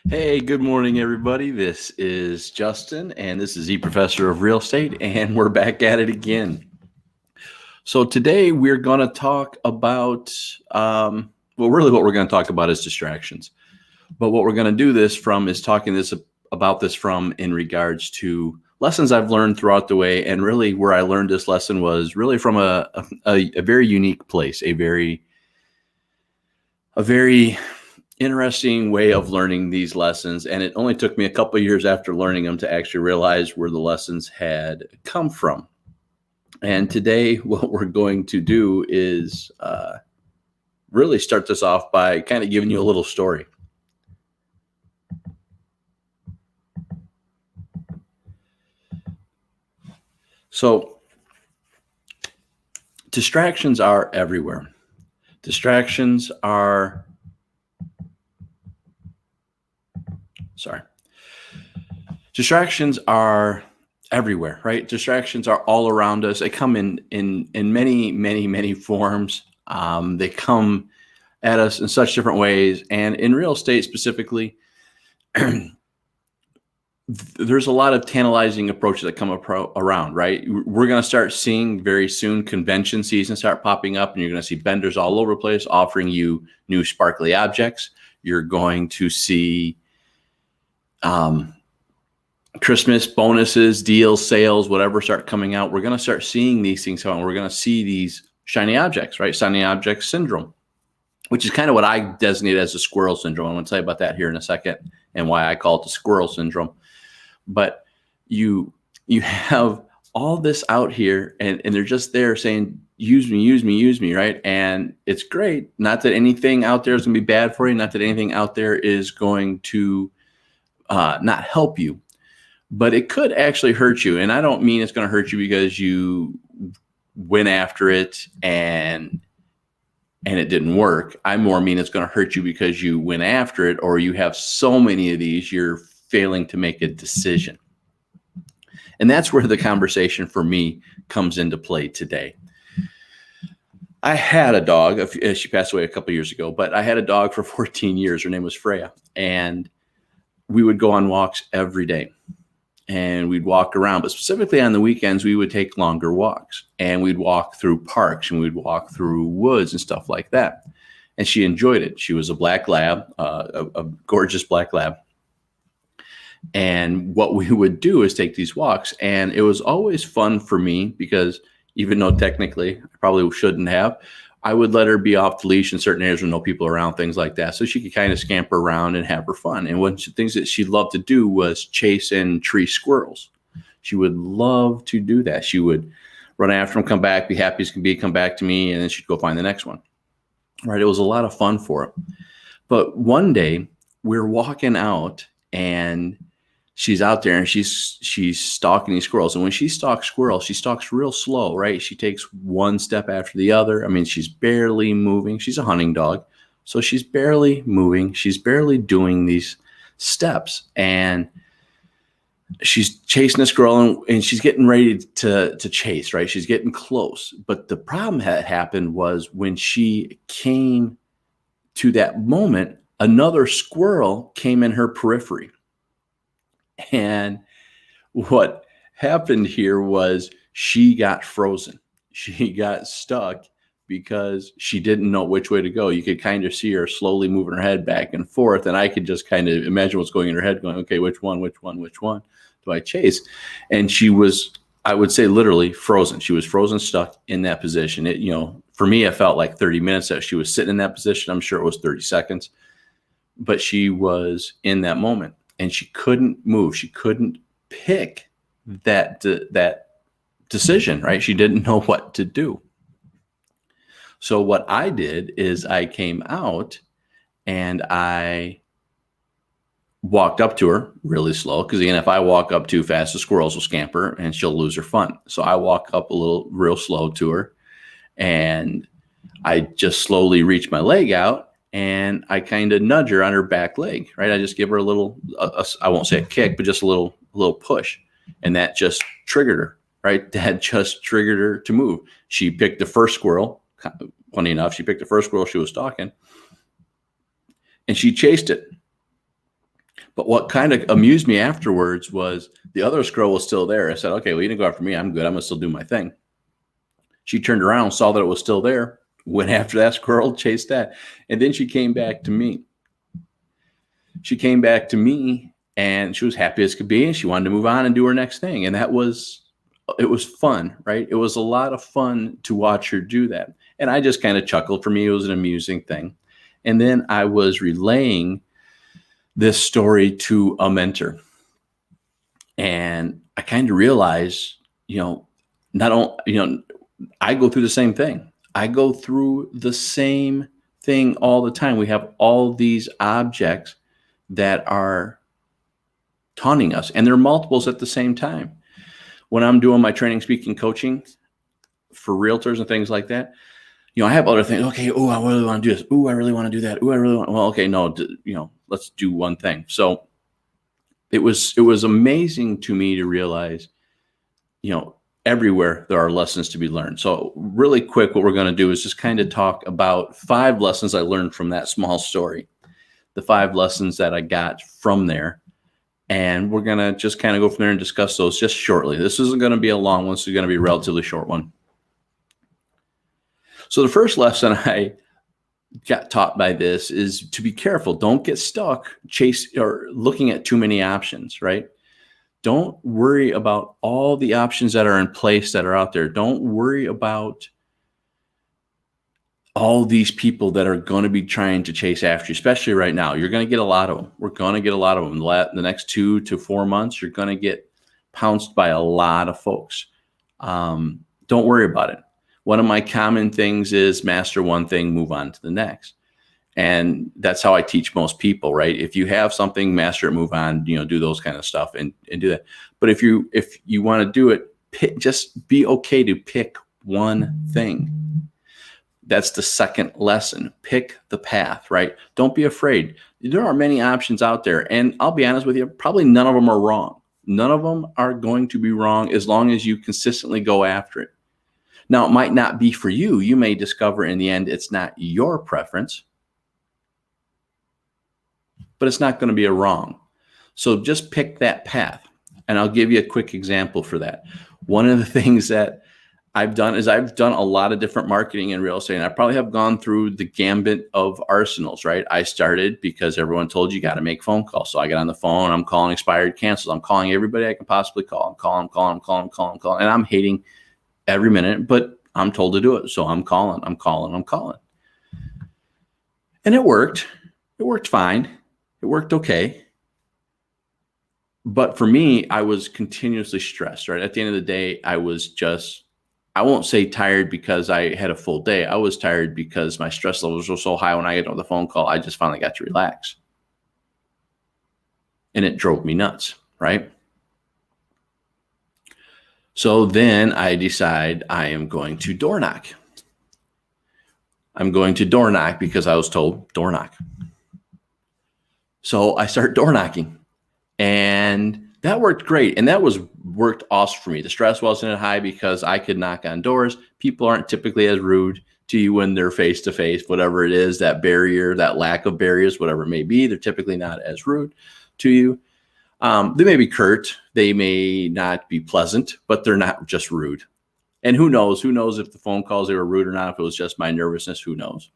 Hey, good morning, everybody. This is Justin, and this is the Professor of Real Estate, and we're back at it again. So today we're going to talk about, really what we're going to talk about is distractions. But what we're going to do this from is talking about this from in regards to lessons I've learned throughout the way, and really where I learned this lesson was really from a very unique place, a very interesting way of learning these lessons. And it only took me a couple of years after learning them to actually realize where the lessons had come from. And today, what we're going to do is really start this off by kind of giving you a little story. So, distractions are everywhere. Distractions are everywhere, right? Distractions are all around us. They come in many forms. They come at us in such different ways. And in real estate specifically, there's a lot of tantalizing approaches that come around, right? We're going to start seeing very soon convention season start popping up, and you're going to see vendors all over the place offering you new sparkly objects. You're going to see Christmas bonuses, deals, sales, whatever start coming out. We're going to start seeing these things come out. We're going to see these shiny objects, right? Shiny object syndrome, which is kind of what I designate as the squirrel syndrome. I'm going to tell you about that here in a second and why I call it the squirrel syndrome. But you have all this out here, and they're just there saying, use me, right? And it's great. Not that anything out there is going to be bad for you. Not that anything out there is going to not help you. But it could actually hurt you. And I don't mean it's going to hurt you because you went after it and it didn't work. I more mean it's going to hurt you because you went after it, or you have so many of these, you're failing to make a decision. And that's where the conversation for me comes into play today. I had a dog. She passed away a couple of years ago, but I had a dog for 14 years. Her name was Freya. And we would go on walks every day. And we'd walk around, but specifically on the weekends, we would take longer walks, and we'd walk through parks, and we'd walk through woods and stuff like that. And she enjoyed it. She was a black lab, a gorgeous black lab. And what we would do is take these walks, and it was always fun for me because even though technically I probably shouldn't have, I would let her be off the leash in certain areas with no people around, things like that. So she could kind of scamper around and have her fun. And one of the things that she loved to do was chase and tree squirrels. She would love to do that. She would run after them, come back, be happy as can be, come back to me, and then she'd go find the next one. Right? It was a lot of fun for her. But one day we're walking out, and she's out there, and she's stalking these squirrels. And when she stalks squirrels, she stalks real slow, right? She takes one step after the other. I mean, she's barely moving. She's a hunting dog. So she's barely moving. She's barely doing these steps. And she's chasing a squirrel, and she's getting ready to chase, right? She's getting close. But the problem that happened was when she came to that moment, another squirrel came in her periphery. And what happened here was she got frozen. She got stuck because she didn't know which way to go. You could kind of see her slowly moving her head back and forth. And I could just kind of imagine what's going in her head going, okay, which one do I chase? And she was, I would say, literally frozen. She was frozen, stuck in that position. It, for me, it felt like 30 minutes that she was sitting in that position. I'm sure it was 30 seconds, but she was in that moment. And she couldn't move. She couldn't pick that decision, right? She didn't know what to do. So what I did is I came out and I walked up to her really slow, because again, if I walk up too fast, the squirrels will scamper and she'll lose her fun. So I walk up real slow to her, and I just slowly reach my leg out, and I kind of nudge her on her back leg, right? I just give her a little, I won't say a kick, but just a little push. And that just triggered her, right? That just triggered her to move. She picked the first squirrel. Funny enough, she picked the first squirrel she was stalking, and she chased it. But what kind of amused me afterwards was the other squirrel was still there. I said, okay, well, you didn't go after me. I'm good. I'm going to still do my thing. She turned around, saw that it was still there, went after that squirrel, chased that. And then she came back to me. She came back to me and she was happy as could be. And she wanted to move on and do her next thing. And it was fun, right? It was a lot of fun to watch her do that. And I just kind of chuckled. For me, it was an amusing thing. And then I was relaying this story to a mentor. And I kind of realized, not only, I go through the same thing. I go through the same thing all the time. We have all these objects that are taunting us, and they're multiples at the same time. When I'm doing my training, speaking, coaching for realtors and things like that, I have other things. Okay, oh, I really want to do this. Oh, I really want to do that. Oh, I really want. Well, okay, no, let's do one thing. So it was amazing to me to realize, everywhere there are lessons to be learned. So really quick, what we're going to do is just kind of talk about 5 lessons I learned from that small story, the 5 lessons that I got from there. And we're going to just kind of go from there and discuss those just shortly. This isn't going to be a long one. This is going to be a relatively short one. So the first lesson I got taught by this is to be careful. Don't get stuck looking at too many options, right? Don't worry about all the options that are in place that are out there. Don't worry about all these people that are going to be trying to chase after you, especially right now. You're going to get a lot of them. We're going to get a lot of them. The next 2 to 4 months, you're going to get pounced by a lot of folks. Don't worry about it. One of my common things is master one thing, move on to the next. And that's how I teach most people, right? If you have something, master it, move on, do those kind of stuff and do that. But if you want to do it, just be okay to pick one thing. That's the second lesson. Pick the path, right? Don't be afraid. There are many options out there. And I'll be honest with you, probably none of them are wrong. None of them are going to be wrong as long as you consistently go after it. Now, it might not be for you. You may discover in the end it's not your preference, but it's not going to be a wrong. So just pick that path. And I'll give you a quick example for that. One of the things that I've done is I've done a lot of different marketing in real estate. And I probably have gone through the gambit of arsenals, right? I started because everyone told you got to make phone calls. So I got on the phone. I'm calling expired cancels. I'm calling everybody I can possibly call. I'm calling. And I'm hating every minute, but I'm told to do it. So I'm calling. And it worked. It worked fine. It worked okay. But for me, I was continuously stressed, right? At the end of the day, I won't say tired because I had a full day. I was tired because my stress levels were so high when I get on the phone call, I just finally got to relax. And it drove me nuts, right? So then I decide I am going to door knock. I'm going to door knock because I was told door knock. So I start door knocking, and that worked great. And that worked awesome for me. The stress wasn't high because I could knock on doors. People aren't typically as rude to you when they're face to face, whatever it is, that barrier, that lack of barriers, whatever it may be. They're typically not as rude to you. They may be curt. They may not be pleasant, but they're not just rude. And who knows if the phone calls, they were rude or not, if it was just my nervousness, who knows?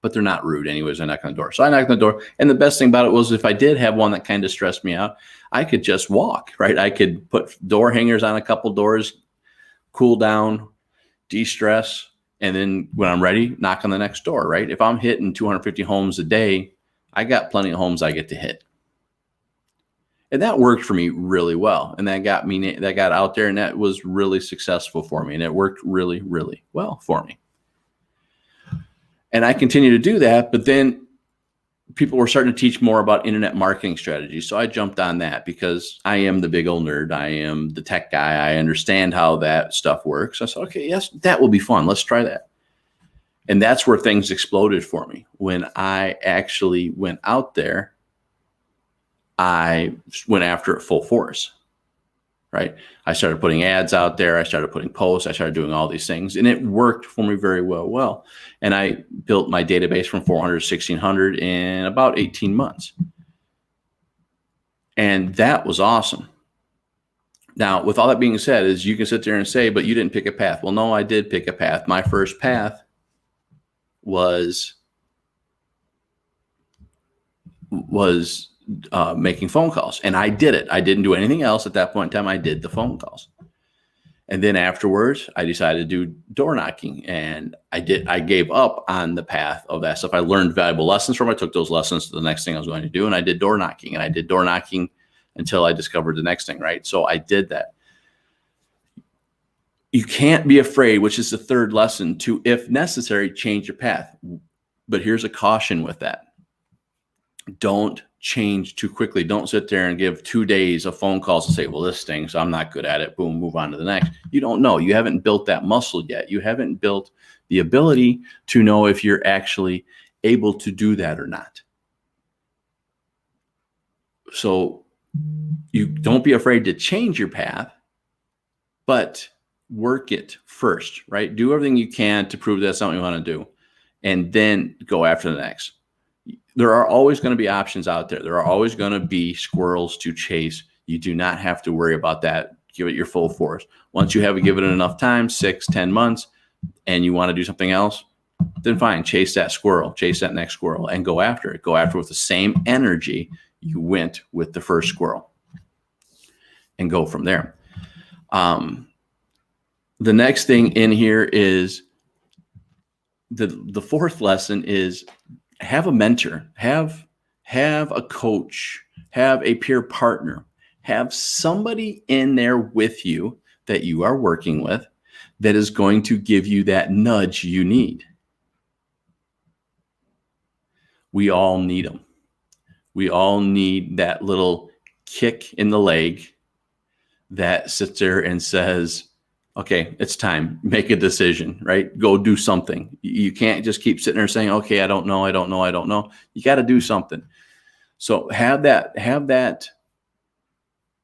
But they're not rude anyways. I knock on the door. So I knocked on the door. And the best thing about it was if I did have one that kind of stressed me out, I could just walk, right? I could put door hangers on a couple doors, cool down, de-stress. And then when I'm ready, knock on the next door, right? If I'm hitting 250 homes a day, I got plenty of homes I get to hit. And that worked for me really well. And that got out there, and that was really successful for me. And it worked really, really well for me. And I continue to do that, but then people were starting to teach more about internet marketing strategies. So I jumped on that because I am the big old nerd. I am the tech guy. I understand how that stuff works. I said, okay, yes, that will be fun. Let's try that. And that's where things exploded for me. When I actually went out there, I went after it full force, right? I started putting ads out there. I started putting posts. I started doing all these things, and it worked for me very well. And I built my database from 400 to 1,600 in about 18 months. And that was awesome. Now, with all that being said, is you can sit there and say, but you didn't pick a path. Well, no, I did pick a path. My first path was making phone calls, and I did it. I didn't do anything else at that point in time. I did the phone calls. And then afterwards, I decided to do door knocking, and I gave up on the path of that stuff. I learned valuable lessons from it. I took those lessons to the next thing I was going to do, and I did door knocking, and I did door knocking until I discovered the next thing, right? So I did that. You can't be afraid, which is the third lesson, to, if necessary, change your path. But here's a caution with that. Don't change too quickly. Don't sit there and give 2 days of phone calls and say, well, this stinks, I'm not good at it. Boom, move on to the next. You don't know. You haven't built that muscle yet. You haven't built the ability to know if you're actually able to do that or not. So you don't be afraid to change your path, but work it first, right? Do everything you can to prove that's something you want to do, and then go after the next. There are always going to be options out there. There are always going to be squirrels to chase. You do not have to worry about that. Give it your full force. Once you have given it enough time, 6, 10 months, and you want to do something else, then fine, chase that squirrel, chase that next squirrel, and go after it. Go after it with the same energy you went with the first squirrel, and go from there. The next thing in here is the fourth lesson is have a mentor, have a coach, have a peer partner, have somebody in there with you that you are working with that is going to give you that nudge you need. We all need them. We all need that little kick in the leg that sits there and says, okay, it's time. Make a decision, right? Go do something. You can't just keep sitting there saying, okay, I don't know. You got to do something. So have that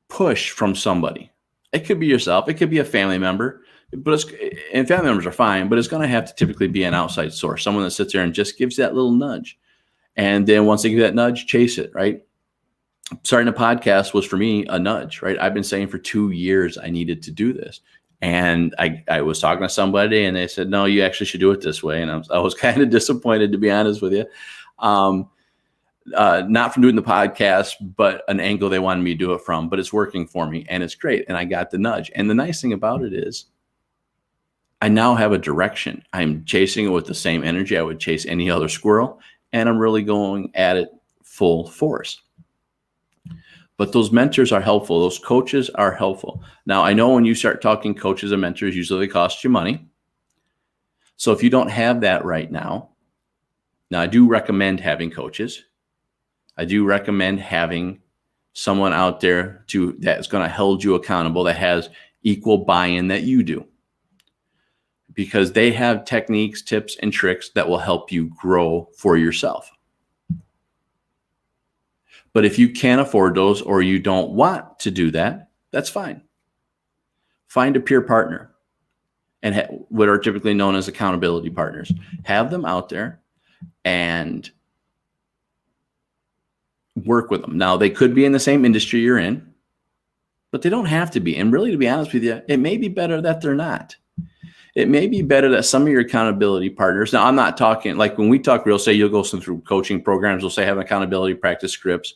push from somebody. It could be yourself. It could be a family member, and family members are fine, but it's going to have to typically be an outside source, someone that sits there and just gives that little nudge. And then once they give that nudge, chase it, right? Starting a podcast was for me a nudge, right? I've been saying for 2 years I needed to do this. And I was talking to somebody and they said, no, you actually should do it this way. And I was kind of disappointed, to be honest with you. Not from doing the podcast, but an angle they wanted me to do it from, but it's working for me and it's great. And I got the nudge. And the nice thing about it is I now have a direction. I'm chasing it with the same energy I would chase any other squirrel. And I'm really going at it full force. But those mentors are helpful. Those coaches are helpful. Now, I know when you start talking coaches and mentors, usually they cost you money. So if you don't have that right now, I do recommend having coaches. I do recommend having someone out there that's going to hold you accountable, that has equal buy-in that you do. Because they have techniques, tips, and tricks that will help you grow for yourself. But if you can't afford those or you don't want to do that, that's fine. Find a peer partner and what are typically known as accountability partners. Have them out there and work with them. Now, they could be in the same industry you're in, but they don't have to be. And really, to be honest with you, it may be better that they're not. It may be better that some of your accountability partners, now I'm not talking, like when we talk real estate, you'll go through coaching programs, we'll say have an accountability practice scripts.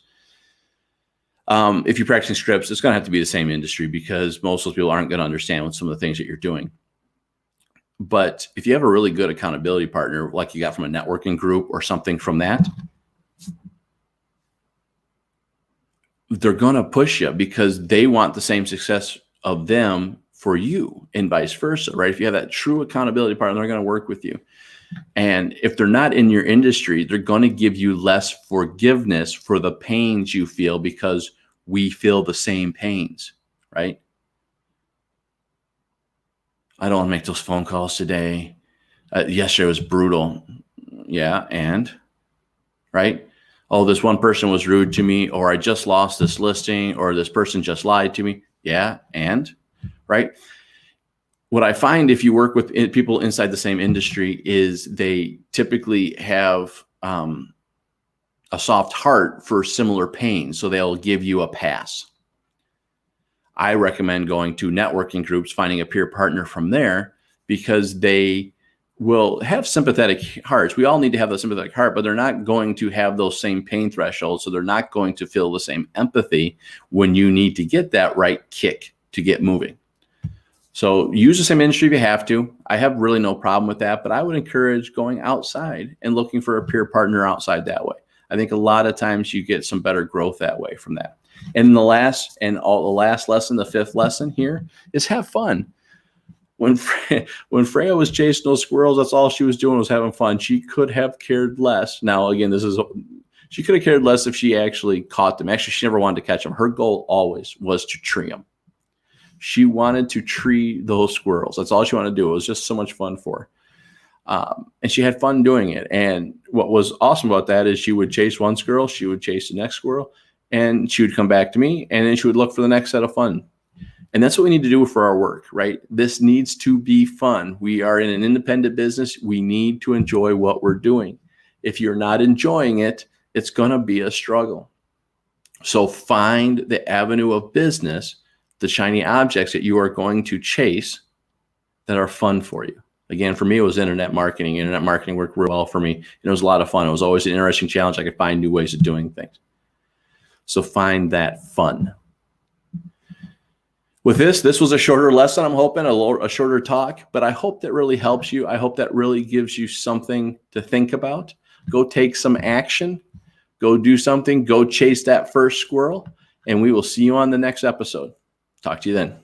If you're practicing scripts, it's going to have to be the same industry because most of those people aren't going to understand what some of the things that you're doing. But if you have a really good accountability partner, like you got from a networking group or something from that, they're going to push you because they want the same success of them for you and vice versa, right? If you have that true accountability partner, they're going to work with you. And if they're not in your industry, they're going to give you less forgiveness for the pains you feel because we feel the same pains, right? I don't want to make those phone calls today. Yesterday was brutal. Yeah, and right? Oh, this one person was rude to me, or I just lost this listing, or this person just lied to me. Yeah, and right? What I find if you work with people inside the same industry is they typically have a a soft heart for similar pain, so they'll give you a pass. I recommend going to networking groups, finding a peer partner from there, because they will have sympathetic hearts. We all need to have the sympathetic heart, but they're not going to have those same pain thresholds. So they're not going to feel the same empathy when you need to get that right kick to get moving. So use the same industry if you have to. I have really no problem with that, but I would encourage going outside and looking for a peer partner outside that way. I think a lot of times you get some better growth that way from that. And the last lesson, the fifth lesson here, is have fun. When Freya was chasing those squirrels, that's all she was doing, was having fun. She could have cared less. Now, again, she could have cared less if she actually caught them. Actually, she never wanted to catch them. Her goal always was to tree them. She wanted to tree those squirrels. That's all she wanted to do. It was just so much fun for her. And she had fun doing it. And what was awesome about that is she would chase one squirrel, she would chase the next squirrel, and she would come back to me, and then she would look for the next set of fun. And that's what we need to do for our work, right? This needs to be fun. We are in an independent business. We need to enjoy what we're doing. If you're not enjoying it, it's going to be a struggle. So find the avenue of business, the shiny objects that you are going to chase that are fun for you. Again, for me, it was internet marketing. Internet marketing worked real well for me. And it was a lot of fun. It was always an interesting challenge. I could find new ways of doing things. So find that fun. With this was a shorter lesson, I'm hoping, a shorter talk, but I hope that really helps you. I hope that really gives you something to think about. Go take some action. Go do something. Go chase that first squirrel, and we will see you on the next episode. Talk to you then.